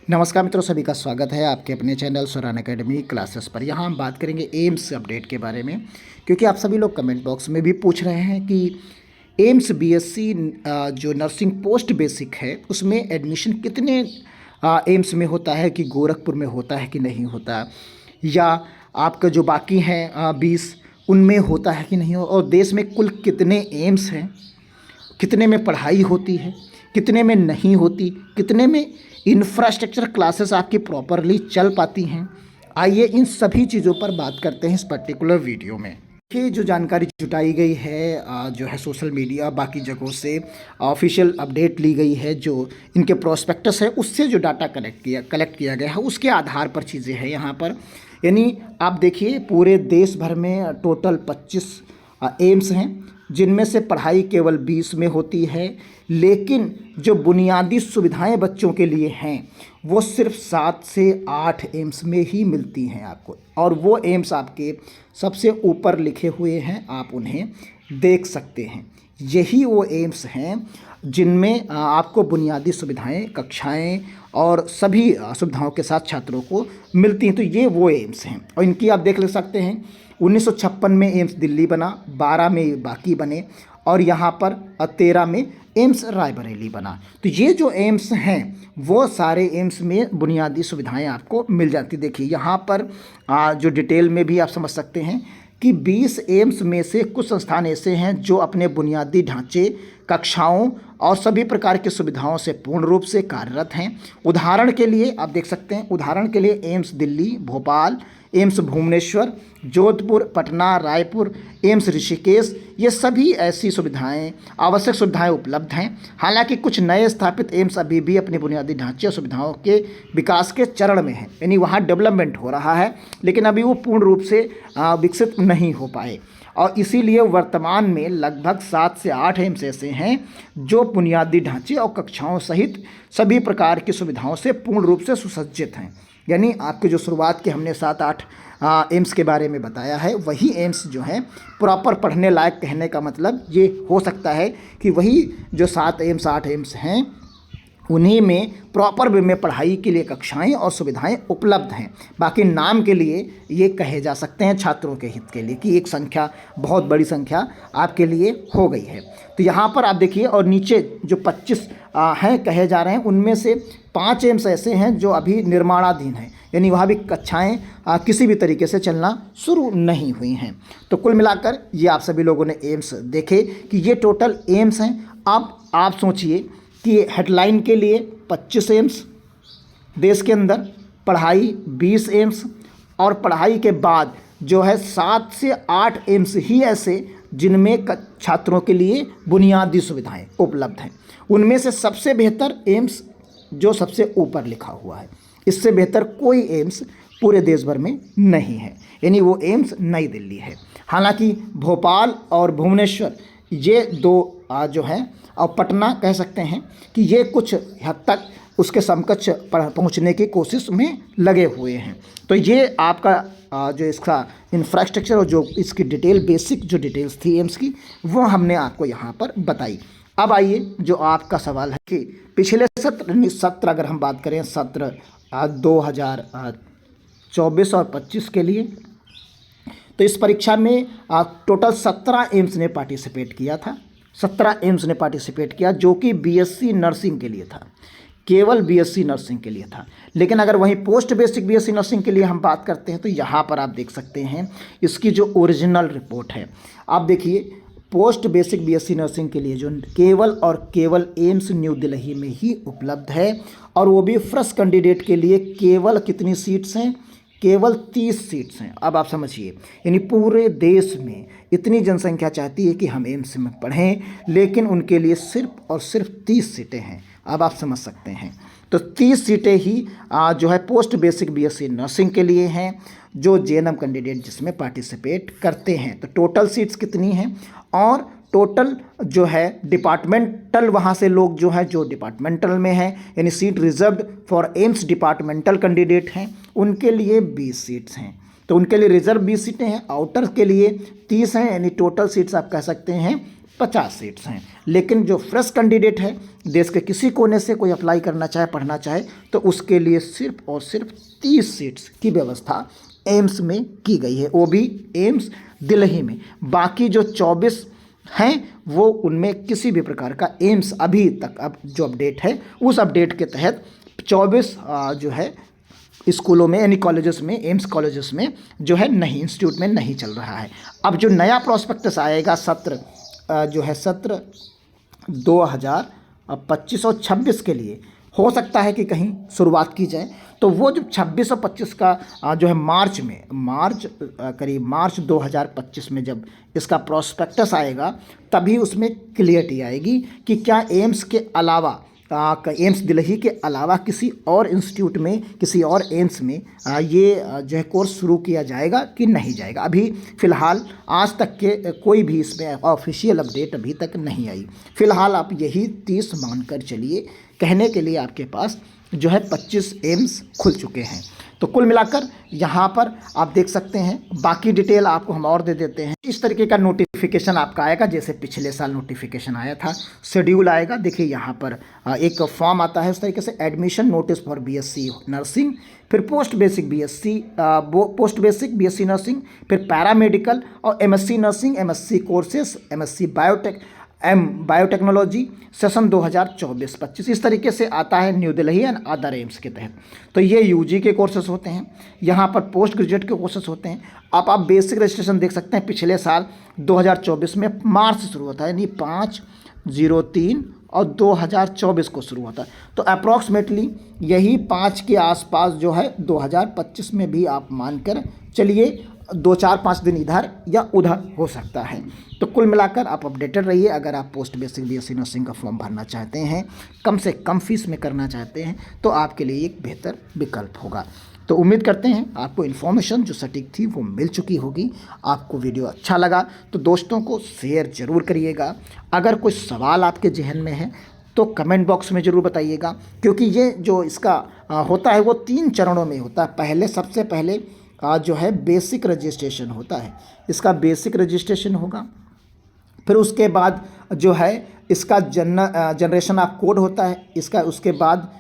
नमस्कार मित्रों, सभी का स्वागत है आपके अपने चैनल स्वरान एकेडमी क्लासेस पर। यहाँ हम बात करेंगे एम्स अपडेट के बारे में, क्योंकि आप सभी लोग कमेंट बॉक्स में भी पूछ रहे हैं कि एम्स बीएससी जो नर्सिंग पोस्ट बेसिक है उसमें एडमिशन कितने एम्स में होता है, कि गोरखपुर में होता है कि नहीं होता, या आपका जो बाकी हैं 20 उनमें होता है कि नहीं हो, और देश में कुल कितने एम्स हैं, कितने में पढ़ाई होती है, कितने में नहीं होती, कितने में इंफ्रास्ट्रक्चर क्लासेस आपकी प्रॉपरली चल पाती हैं। आइए इन सभी चीज़ों पर बात करते हैं इस पर्टिकुलर वीडियो में। ये जो जानकारी जुटाई गई है जो है सोशल मीडिया बाकी जगहों से ऑफिशियल अपडेट ली गई है, जो इनके प्रोस्पेक्टस है उससे जो डाटा कलेक्ट किया गया है उसके आधार पर चीज़ें हैं यहाँ पर। यानी आप देखिए पूरे देश भर में टोटल 25 एम्स हैं, जिनमें से पढ़ाई केवल 20 में होती है, लेकिन जो बुनियादी सुविधाएं बच्चों के लिए हैं वो सिर्फ 7 से 8 एम्स में ही मिलती हैं आपको, और वो एम्स आपके सबसे ऊपर लिखे हुए हैं, आप उन्हें देख सकते हैं। यही वो एम्स हैं जिनमें आपको बुनियादी सुविधाएं, कक्षाएं और सभी सुविधाओं के साथ छात्रों को मिलती हैं। तो ये वो एम्स हैं, और इनकी आप देख ले सकते हैं 1956 में एम्स दिल्ली बना, 12 में बाकी बने, और यहाँ पर 13 में एम्स रायबरेली बना। तो ये जो एम्स हैं वो सारे एम्स में बुनियादी सुविधाएं आपको मिल जाती। देखिए यहाँ पर जो डिटेल में भी आप समझ सकते हैं कि 20 एम्स में से कुछ संस्थान ऐसे हैं जो अपने बुनियादी ढांचे, कक्षाओं और सभी प्रकार की सुविधाओं से पूर्ण रूप से कार्यरत हैं। उदाहरण के लिए आप देख सकते हैं, उदाहरण के लिए एम्स दिल्ली, भोपाल, एम्स भुवनेश्वर, जोधपुर, पटना, रायपुर, एम्स ऋषिकेश, ये सभी ऐसी सुविधाएं, आवश्यक सुविधाएं उपलब्ध हैं। हालांकि कुछ नए स्थापित एम्स अभी भी अपने बुनियादी ढांचे और सुविधाओं के विकास के चरण में हैं, यानी वहाँ डेवलपमेंट हो रहा है, लेकिन अभी वो पूर्ण रूप से विकसित नहीं हो पाए, और इसीलिए वर्तमान में लगभग 7 से 8 एम्स ऐसे हैं जो बुनियादी ढांचे और कक्षाओं सहित सभी प्रकार की सुविधाओं से पूर्ण रूप से सुसज्जित हैं। यानी आपके जो शुरुआत के हमने 7-8 एम्स के बारे में बताया है, वही एम्स जो हैं प्रॉपर पढ़ने लायक। कहने का मतलब ये हो सकता है कि वही जो 7 एम्स 8 एम्स हैं उन्हीं में प्रॉपर वे में पढ़ाई के लिए कक्षाएं और सुविधाएं उपलब्ध हैं। बाकी नाम के लिए ये कहे जा सकते हैं छात्रों के हित के लिए कि एक संख्या, बहुत बड़ी संख्या आपके लिए हो गई है। तो यहाँ पर आप देखिए, और नीचे जो 25 हैं कहे जा रहे हैं, उनमें से 5 एम्स ऐसे हैं जो अभी निर्माणाधीन हैं, यानी वहाँ भी कक्षाएँ किसी भी तरीके से चलना शुरू नहीं हुई हैं। तो कुल मिलाकर ये आप सभी लोगों ने एम्स देखे कि ये टोटल एम्स हैं। अब आप सोचिए कि हेडलाइन के लिए 25 एम्स, देश के अंदर पढ़ाई 20 एम्स, और पढ़ाई के बाद जो है 7 से 8 एम्स ही ऐसे जिनमें छात्रों के लिए बुनियादी सुविधाएं उपलब्ध हैं। उनमें से सबसे बेहतर एम्स जो सबसे ऊपर लिखा हुआ है, इससे बेहतर कोई एम्स पूरे देश भर में नहीं है, यानी वो एम्स नई दिल्ली है। हालांकि भोपाल और भुवनेश्वर ये दो जो हैं, और पटना कह सकते हैं कि ये कुछ हद तक उसके समकक्ष पहुंचने की कोशिश में लगे हुए हैं। तो ये आपका जो इसका इंफ्रास्ट्रक्चर और जो इसकी डिटेल, बेसिक जो डिटेल्स थी एम्स की, वो हमने आपको यहाँ पर बताई। अब आइए जो आपका सवाल है कि पिछले सत्र अगर हम बात करें, सत्र 2024 और 25 के लिए, तो इस परीक्षा में टोटल 17 एम्स ने पार्टिसिपेट किया था। 17 एम्स ने पार्टिसिपेट किया, जो कि बीएससी नर्सिंग के लिए था, केवल बीएससी नर्सिंग के लिए था। लेकिन अगर वहीं पोस्ट बेसिक बीएससी नर्सिंग के लिए हम बात करते हैं तो यहाँ पर आप देख सकते हैं इसकी जो ओरिजिनल रिपोर्ट है। आप देखिए पोस्ट बेसिक बीएससी नर्सिंग के लिए जो केवल और केवल एम्स न्यू दिल्ली में ही उपलब्ध है, और वो भी फर्स्ट कैंडिडेट के लिए केवल कितनी सीट्स हैं, केवल 30 सीट्स हैं। अब आप समझिए, यानी पूरे देश में इतनी जनसंख्या चाहती है कि हम एम्स में पढ़ें, लेकिन उनके लिए सिर्फ और सिर्फ 30 सीटें हैं। अब आप समझ सकते हैं, तो 30 सीटें ही जो है पोस्ट बेसिक बीएससी नर्सिंग के लिए हैं, जो जेएनएम कैंडिडेट जिसमें पार्टिसिपेट करते हैं। तो टोटल सीट्स कितनी हैं, और टोटल जो है डिपार्टमेंटल, वहाँ से लोग जो है जो डिपार्टमेंटल में हैं, यानी seat reserved for AIIMS departmental candidate हैं, उनके लिए 20 सीट्स हैं। तो उनके लिए रिजर्व 20 सीटें हैं, आउटर के लिए 30 हैं, यानी टोटल सीट्स आप कह सकते हैं 50 सीट्स हैं। लेकिन जो फ्रेश कैंडिडेट है, देश के किसी कोने से कोई अप्लाई करना चाहे, पढ़ना चाहे, तो उसके लिए सिर्फ और सिर्फ 30 सीट्स की व्यवस्था एम्स में की गई है, वो भी एम्स दिल्ली में। बाकी जो 24 हैं वो उनमें किसी भी प्रकार का एम्स अभी तक अब जो अपडेट है उस अपडेट के तहत 24 जो है स्कूलों में यानी कॉलेजेस में, एम्स कॉलेजेस में जो है नहीं, इंस्टीट्यूट में नहीं चल रहा है। अब जो नया प्रॉस्पेक्टस आएगा सत्र 2025 और 26 के लिए, हो सकता है कि कहीं शुरुआत की जाए। तो वो जो 26 और 25 का जो है करीब मार्च 2025 में जब इसका प्रॉस्पेक्टस आएगा, तभी उसमें क्लियरिटी आएगी कि क्या एम्स के अलावा एम्स दिल्ली के अलावा किसी और इंस्टीट्यूट में, किसी और एम्स में ये जो है कोर्स शुरू किया जाएगा कि नहीं जाएगा। अभी फ़िलहाल आज तक के कोई भी इसमें ऑफिशियल अपडेट अभी तक नहीं आई। फ़िलहाल आप यही 30 मानकर चलिए, कहने के लिए आपके पास जो है 25 एम्स खुल चुके हैं। तो कुल मिलाकर यहाँ पर आप देख सकते हैं, बाकी डिटेल आपको हम और दे देते हैं। इस तरीके का नोटिफिकेशन आपका आएगा जैसे पिछले साल नोटिफिकेशन आया था, शेड्यूल आएगा। देखिए यहाँ पर एक फॉर्म आता है उस तरीके से, admission notice for BSc nursing, फिर पोस्ट बेसिक बीएससी नर्सिंग, फिर पैरामेडिकल और MSc nursing, MSc courses, MSc biotechnology session 2024-25 इस तरीके से आता है new Delhi and other AIIMS के तहत। तो ये यूजी के कोर्सेस होते हैं, यहाँ पर पोस्ट ग्रेजुएट के कोर्सेस होते हैं। आप बेसिक रजिस्ट्रेशन देख सकते हैं, पिछले साल 2024 में मार्च से शुरू होता है, यानी 5/03 और 2024 को शुरू होता है। तो अप्रॉक्सीमेटली यही 5 के आसपास जो है 2025 में भी आप मानकर चलिए 2-4-5 दिन इधर या उधर हो सकता है। तो कुल मिलाकर आप अपडेटेड रहिए। अगर आप पोस्ट बेसिक बीएससी नर्सिंग का फॉर्म भरना चाहते हैं, कम से कम फीस में करना चाहते हैं, तो आपके लिए एक बेहतर विकल्प होगा। तो उम्मीद करते हैं आपको इन्फॉर्मेशन जो सटीक थी वो मिल चुकी होगी। आपको वीडियो अच्छा लगा तो दोस्तों को शेयर ज़रूर करिएगा। अगर कोई सवाल आपके जहन में है तो कमेंट बॉक्स में ज़रूर बताइएगा, क्योंकि ये जो इसका होता है वो 3 चरणों में होता है। सबसे पहले जो है बेसिक रजिस्ट्रेशन होता है, इसका बेसिक रजिस्ट्रेशन होगा। फिर उसके बाद जो है इसका जनरेशन ऑफ कोड होता है, उसके बाद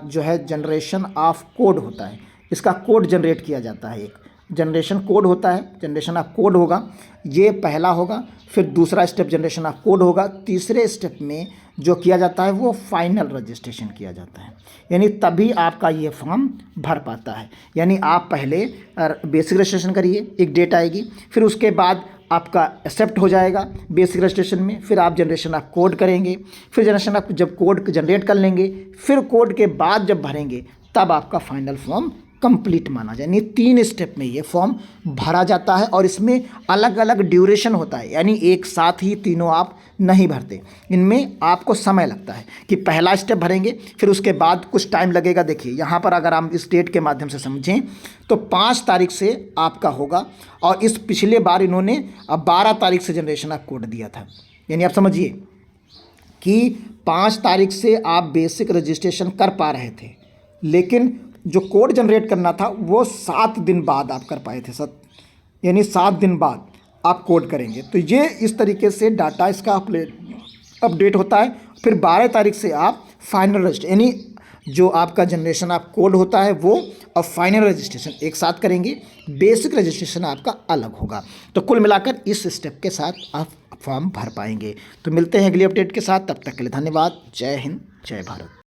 जो है जनरेशन ऑफ कोड होता है, इसका कोड जनरेट किया जाता है। एक जनरेशन कोड होता है, जनरेशन ऑफ कोड होगा, ये पहला होगा। फिर दूसरा स्टेप जनरेशन ऑफ कोड होगा। तीसरे स्टेप में जो किया जाता है वो फाइनल रजिस्ट्रेशन किया जाता है, यानी तभी आपका ये फॉर्म भर पाता है। यानी आप पहले बेसिक रजिस्ट्रेशन करिए, एक डेट आएगी, फिर उसके बाद आपका एक्सेप्ट हो जाएगा बेसिक रजिस्ट्रेशन में, फिर आप जनरेशन ऑफ कोड करेंगे, फिर जनरेशन ऑफ जब कोड जनरेट कर लेंगे, फिर कोड के बाद जब भरेंगे तब आपका फाइनल फॉर्म कंप्लीट माना जाए। यानी 3 स्टेप में ये फॉर्म भरा जाता है और इसमें अलग अलग ड्यूरेशन होता है, यानी एक साथ ही तीनों आप नहीं भरते, इनमें आपको समय लगता है कि पहला स्टेप भरेंगे, फिर उसके बाद कुछ टाइम लगेगा। देखिए यहाँ पर अगर हम इस डेट के माध्यम से समझें तो 5 तारीख से आपका होगा, और इस पिछले बार इन्होंने 12 तारीख से जनरेशन ऑफ कोड दिया था। यानी आप समझिए कि 5 तारीख से आप बेसिक रजिस्ट्रेशन कर पा रहे थे, लेकिन जो कोड जनरेट करना था वो 7 दिन बाद आप कर पाए थे। यानी 7 दिन बाद आप कोड करेंगे। तो ये इस तरीके से डाटा इसका अपडेट होता है। फिर 12 तारीख से आप फाइनल रजिस्ट्रेशन, यानी जो आपका जनरेशन ऑफ कोड होता है वो और फाइनल रजिस्ट्रेशन एक साथ करेंगे, बेसिक रजिस्ट्रेशन आपका अलग होगा। तो कुल मिलाकर इस स्टेप के साथ आप फॉर्म भर पाएंगे। तो मिलते हैं अगली अपडेट के साथ, तब तक के लिए धन्यवाद। जय हिंद, जय भारत।